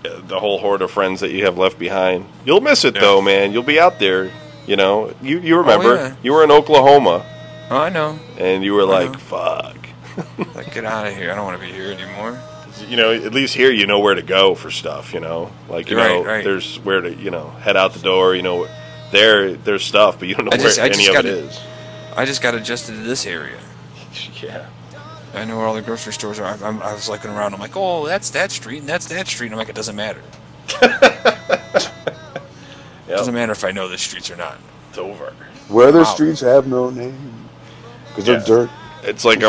the whole horde of friends that you have left behind. You'll miss it though, man. You'll be out there. You know, you remember you were in Oklahoma. Oh, I know. And you were like, "Fuck, like get out of here! I don't want to be here anymore." You know, at least here you know where to go for stuff. You know, like there's where to head out the door. You know, there's stuff, but you don't know where any of it is. I just got adjusted to this area. Yeah. I know where all the grocery stores are. I was looking around. I'm like, oh, that's that street, and that's that street. And I'm like, it doesn't matter. It doesn't matter if I know the streets or not. It's over. Where the streets have no name, because they're dirt. It's like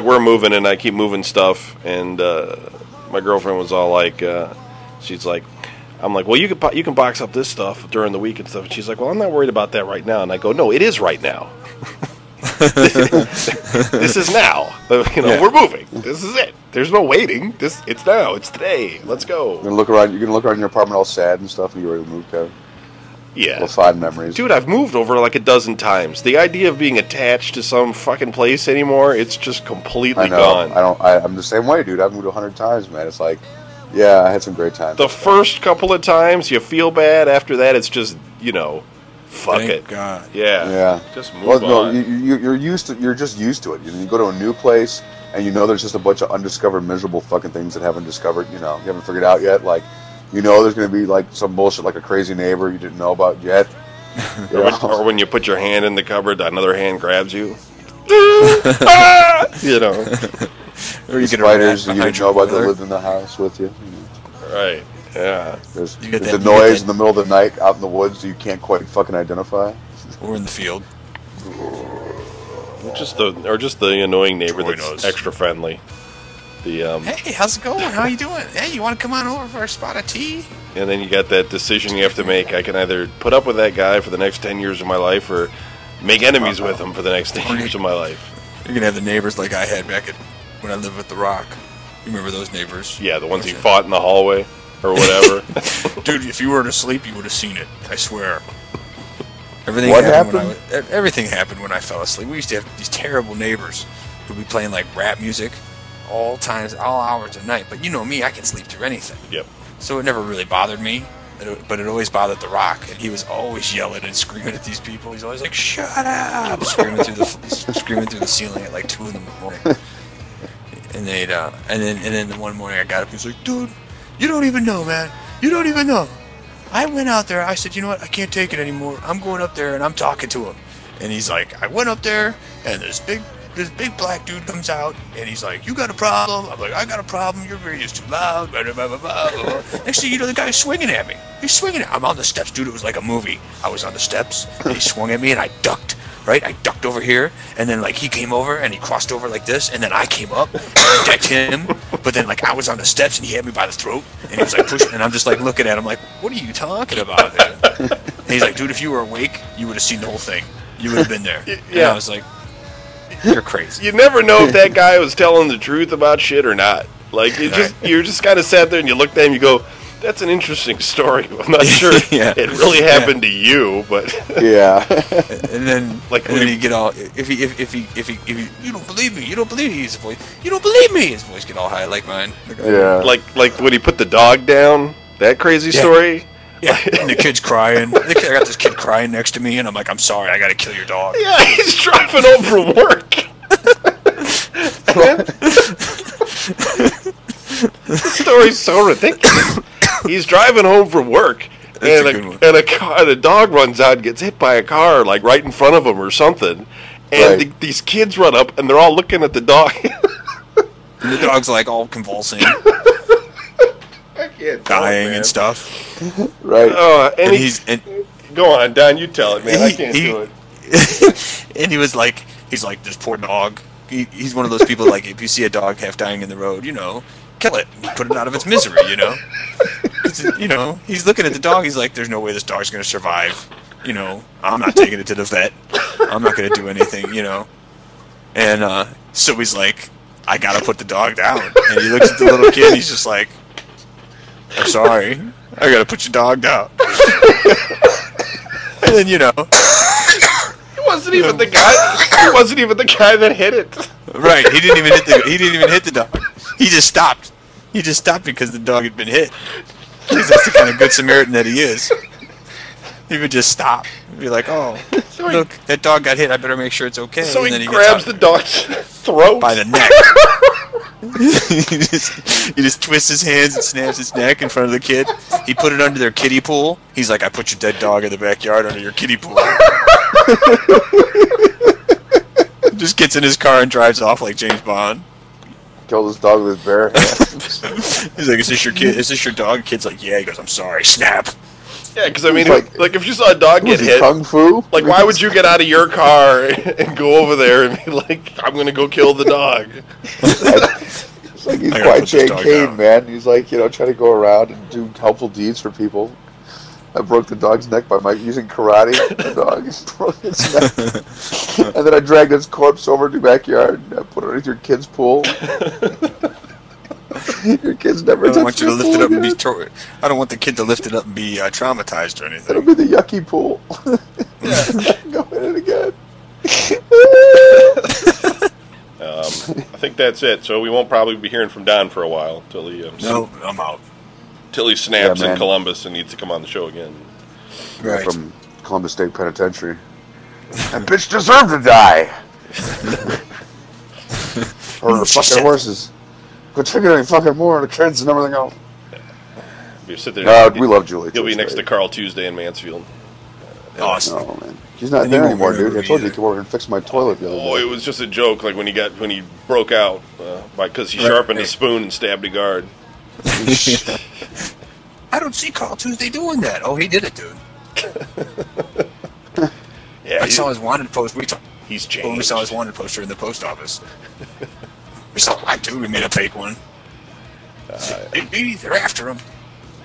we're moving, and I keep moving stuff, and my girlfriend was all like, she's like, I'm like, well, you can box up this stuff during the week and stuff. And she's like, well, I'm not worried about that right now. And I go, no, it is right now. This is now. We're moving. This is it. There's no waiting. It's now. It's today. Let's go. You're gonna look around your apartment all sad and stuff, and you're ready to move, Kevin. Yeah. We'll find memories. Dude, I've moved over like a dozen times. The idea of being attached to some fucking place anymore, it's just completely gone. I'm the same way, dude. I've moved 100 times, man. It's like, yeah, I had some great times. The first couple of times you feel bad. After that, it's just, fuck Thank it. God. Yeah. Just move on. No, you're just used to it. You go to a new place and there's just a bunch of undiscovered, miserable fucking things that haven't discovered. You haven't figured out yet. Like, there's going to be like some bullshit, like a crazy neighbor you didn't know about yet. Or when you put your hand in the cupboard, another hand grabs you. Or you get spiders you didn't know about that lived in the house with you. Right. Yeah. There's a noise in the middle of the night out in the woods you can't quite fucking identify. Or in the field. Just the annoying neighbor that's extra friendly. Hey, how's it going? How you doing? Hey, you want to come on over for a spot of tea? And then you got that decision you have to make. I can either put up with that guy for the next 10 years of my life or make enemies with him for the next 10 years of my life. You're going to have the neighbors like I had back when I lived with The Rock. You remember those neighbors? Yeah, the ones he fought in the hallway or whatever. Dude, if you weren't asleep, you would have seen it. I swear. Everything happened when I fell asleep. We used to have these terrible neighbors who'd be playing like rap music all hours of night. But you know me, I can sleep through anything. Yep. So it never really bothered me. But it always bothered The Rock, and he was always yelling and screaming at these people. He's always like, "Shut up!" screaming through the ceiling at like 2 in the morning. And then one morning I got up and he was like, "Dude, you don't even know, man. You don't even know. I went out there. I said, you know what? I can't take it anymore. I'm going up there and I'm talking to him." And he's like, "I went up there and this big black dude comes out and he's like, 'You got a problem?' I'm like, 'I got a problem. Your radio's too loud.' Blah, blah, blah, blah, blah. Next thing you know, the guy's swinging at me. He's swinging at me. I'm on the steps, dude. It was like a movie. I was on the steps and he swung at me and I ducked. Right? I ducked over here, and then, like, he came over, and he crossed over like this, and then I came up, and I decked him, but then, like, I was on the steps, and he had me by the throat, and he was, like, pushing, and I'm just, like, looking at him, like, what are you talking about, man? And he's like, dude, if you were awake, you would have seen the whole thing. You would have been there. Yeah. And I was like, you're crazy. You never know if that guy was telling the truth about shit or not. Like, you're just kind of sat there, and you look at him, and you go, that's an interesting story. I'm not sure it really happened to you, but yeah. And then, you get all if he you don't believe me, his voice, you don't believe me, his voice get all high like mine. Yeah. Like when he put the dog down, that crazy story. Yeah. And the kid's crying. I got this kid crying next to me, and I'm like, I'm sorry, I got to kill your dog. Yeah, he's driving home from work. The story's so ridiculous. He's driving home from work, and a dog runs out and gets hit by a car, like right in front of him or something. And these kids run up, and they're all looking at the dog. And the dog's like all convulsing, I can't dying and stuff. Right. Go on, Don. You tell it, man. I can't do it. And he's like, this poor dog. He's one of those people, like, if you see a dog half dying in the road, kill it, put it out of its misery, he's looking at the dog, he's like, there's no way this dog's going to survive, I'm not taking it to the vet, I'm not going to do anything, and so he's like, I got to put the dog down, and he looks at the little kid, and he's just like, I'm sorry, I got to put your dog down. And then, It wasn't even the guy that hit it. Right, he didn't even hit the dog. He just stopped. He just stopped because the dog had been hit. Because that's the kind of good Samaritan that he is. He would just stop and be like, "Oh, look, that dog got hit. I better make sure it's okay." So and he then grabs the dog's throat by the neck. he just twists his hands and snaps his neck in front of the kid. He put it under their kiddie pool. He's like, "I put your dead dog in the backyard under your kiddie pool." Just gets in his car and drives off like James Bond. Killed his dog with his bare hands. He's like, "Is this your kid? Is this your dog?" The kid's like, "Yeah." He goes, "I'm sorry." Snap. Yeah, because I mean, Like- like if you saw a dog get Was he hit, kung fu? like why would you get out of your car and go over there and be like, "I'm gonna go kill the dog"? It's like he's I gotta quite put this Jane dog Kane, down. man. He's like, trying to go around and do helpful deeds for people. I broke the dog's neck by using karate. The dog broke its neck. And then I dragged its corpse over to the backyard and I put it underneath your kid's pool. Your kids never I don't want touched you to your lift it pool up and be. again. I don't want the kid to lift it up and be traumatized or It'll anything. be the yucky pool. Go in it again. I think that's it. So we won't probably be hearing from Don for a while till he No, I'm out. till he snaps Yeah, in man. Columbus and needs to come on the show again. Right. From Columbus State Penitentiary. That bitch deserved to die. Or the She fucking said- horses. Quit taking any fucking more of the kids and everything else. You sit there. No, we love Julie. He'll be It's next to great. Carl Tuesday in Mansfield. Awesome. No, man. She's not And there he won't anymore, dude. remember I told you either. to come over and fix my toilet the other Oh, day. it was just a joke. Like when he broke out, because he Right. sharpened his spoon and stabbed a guard. I don't see Carl Tuesday doing that. Oh, he did it, dude. Yeah, I saw his wanted post. he's We changed. saw his wanted poster in the post office. We saw I do. We made a fake one. They're after him.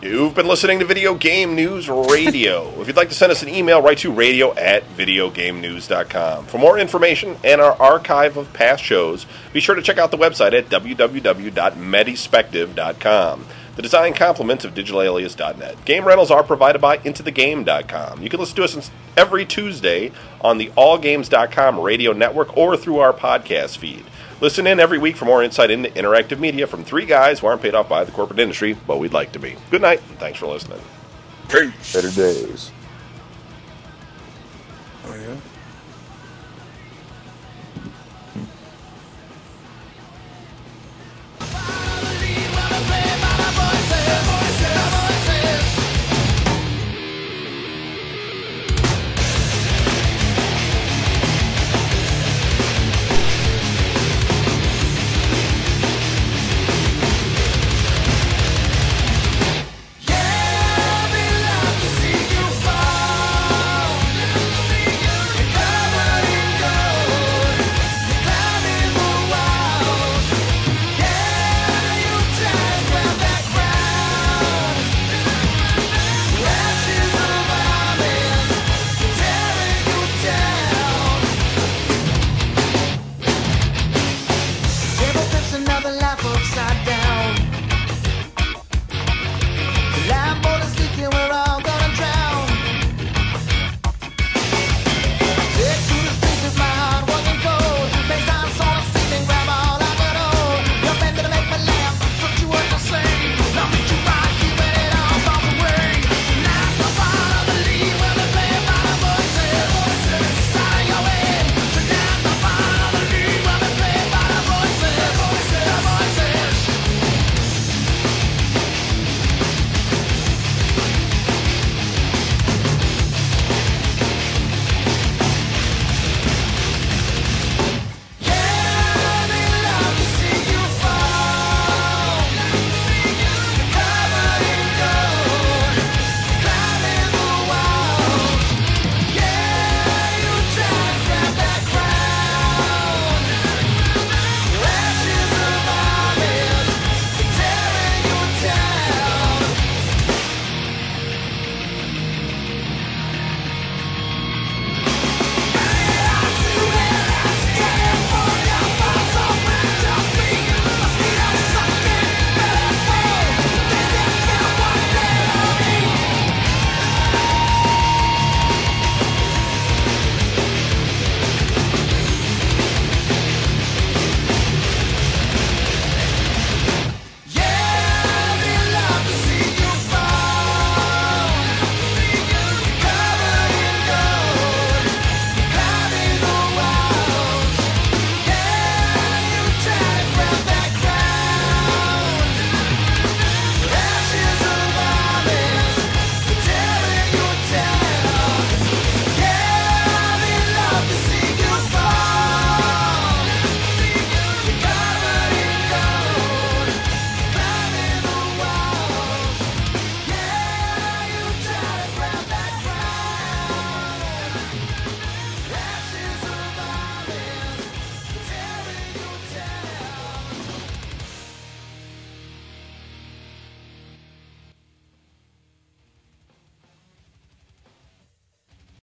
You've been listening to Video Game News Radio. If you'd like to send us an email, write to radio@videogamenews.com. For more information and our archive of past shows, be sure to check out the website at www.medispective.com. The design compliments of digitalalias.net. Game rentals are provided by intothegame.com. You can listen to us every Tuesday on the allgames.com radio network or through our podcast feed. Listen in every week for more insight into interactive media from three guys who aren't paid off by the corporate industry, but we'd like to be. Good night, and thanks for listening. Peace. Better days. Oh, yeah.